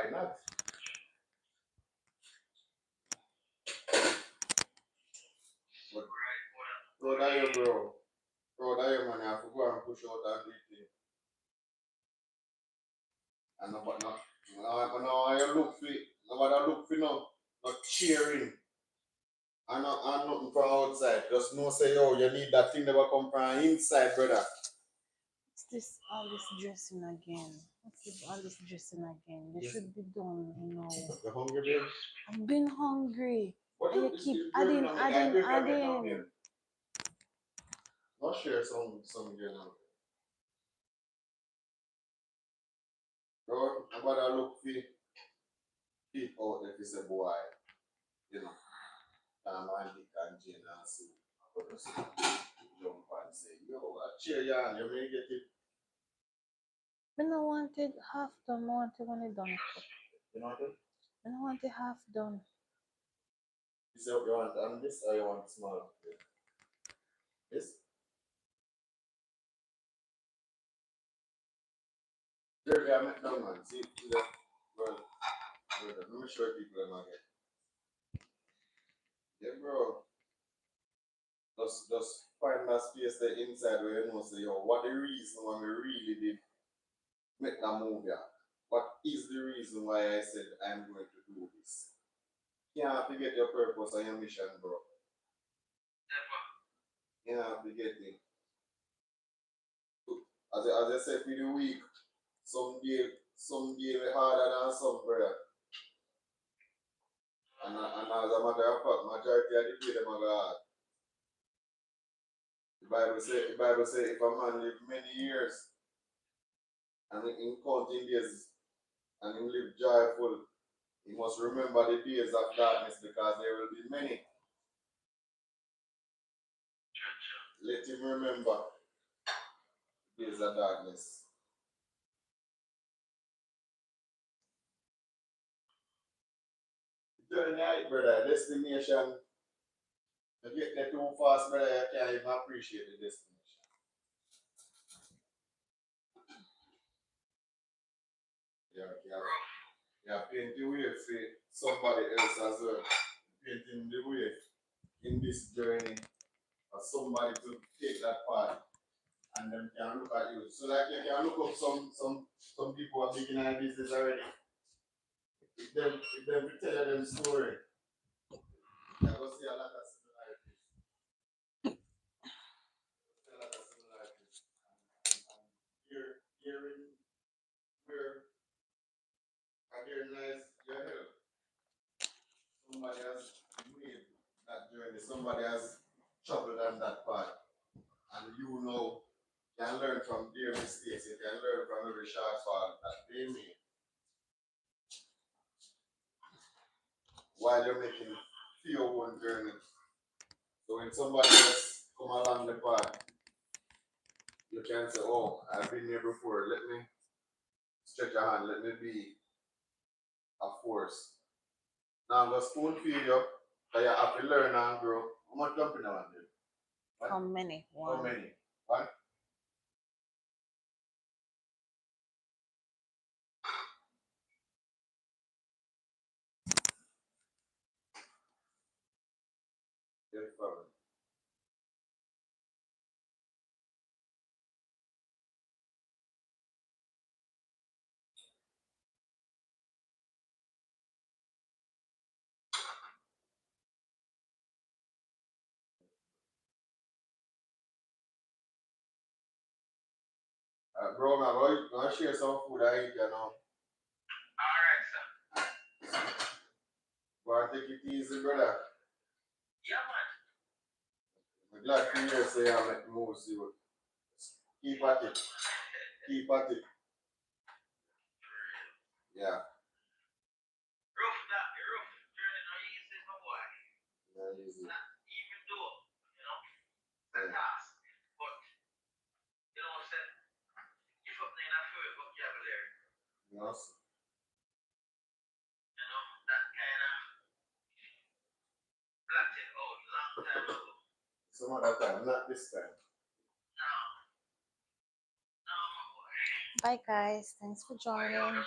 Why not? But bro, that you, bro. Bro, that you, man. I have to go and push out and do it. And no, but no. No, I look for it. Nobody look for no. Not cheering. And nothing from outside. Just know say, yo, you need that thing never come from inside, brother. What's this? All this dressing again? What's this? All this dressing again? They should be done, you know. You hungry, babe? I've been hungry. What And you is keep this adding. I'll share some again now. Bro, nobody look for it out if it's a boy. You know, Tom and Dick and Jane and Sue. I could just jump and say, yo, I cheer you on, you may get it. I don't want it half done. I want it when it's done. You know what I mean? I don't want it half done. You say you want on this or you want small? This? There we are, make down, man. See that? Well, let me show people them again. Yeah, bro. Just find that space there inside where you know, say, yo, what the reason why we really did make that move here? What is the reason why I said I'm going to do this? You can't forget your purpose and your mission, bro. You can't forget it. As I said for the week, some day we harder than some, brother. And as a matter of fact, majority of the day them are hard. The Bible say if a man live many years and in counting days and he live joyful, he must remember the days of darkness because there will be many. Let him remember the days of darkness. Journey, brother, destination. You get there too fast, brother, you can't even appreciate the destination. Yeah, paint the way for somebody else as well. Painting the way in this journey for somebody to take that part and then can look at you. So like you can look up some people are beginning a business already. If them tell you them story, you will see a lot of similarities. See a lot of similarities. And hearing where again nice your help. Somebody has made that journey, somebody has traveled on that part. And you know can learn from their mistakes, you can learn from every shortfall that they made while you're making your own journey. So when somebody else come along the path, you can say, oh, I've been here before, let me stretch a hand, let me be a force. Now I'm going to spoon feed you, so you have to learn and grow. How much jumping I want to? How many? How many? One? Yes, problem. Bro, man, going to share some food I eat, you know. Alright, sir. Go and take it easy, brother. Yeah, man. I'm glad to hear say I make moves, you. Keep at it. Keep at it. Yeah. Rough that, rough. Journey not easy, my boy. Not easy. Not even though, you know, it's a task. But, you know what I'm saying? Give up in a fluid vocabulary. Yes. You know, that kind of blotted out long time ago. Some other time, not this time. No. No, my boy. Bye, guys. Thanks for joining.